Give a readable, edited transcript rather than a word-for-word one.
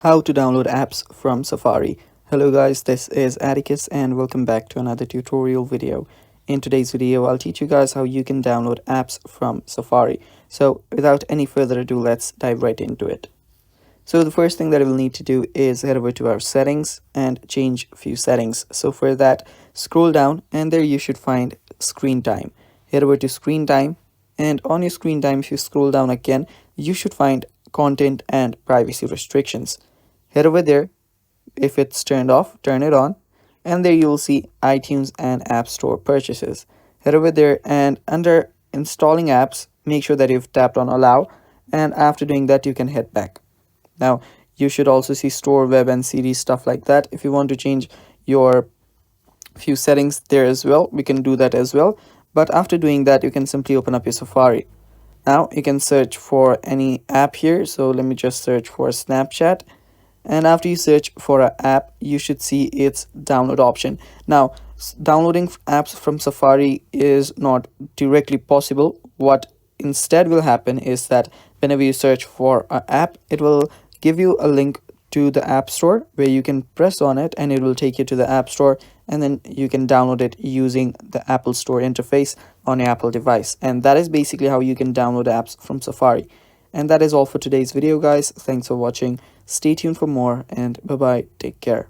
How to download apps from Safari. Hello guys, this is Atticus and welcome back to another tutorial video. In today's video, I'll teach you guys how you can download apps from Safari. So without any further ado, let's dive right into it. So the first thing that we'll need to do is head over to our settings and change a few settings. So for that, scroll down and there you should find screen time. Head over to screen time, and on your screen time, if you scroll down again, you should find content and privacy restrictions. Head over there. If it's turned off, turn it on, and there you will see iTunes and App Store purchases. Head over there and under installing apps, make sure that you've tapped on allow, and after doing that you can head back. Now you should also see store, web and series, stuff like that. If you want to change your few settings there as well, we can do that as well. But after doing that, you can simply open up your Safari. Now you can search for any app here. So let me just search for Snapchat, and after you search for an app, you should see its download option. Now downloading apps from Safari is not directly possible. What instead will happen is that whenever you search for an app, it will give you a link to the App Store where you can press on it and it will take you to the App Store, and then you can download it using the Apple Store interface on your Apple device. And that is basically how you can download apps from Safari. And that is all for today's video guys. Thanks for watching. Stay tuned for more, and bye bye. Take care.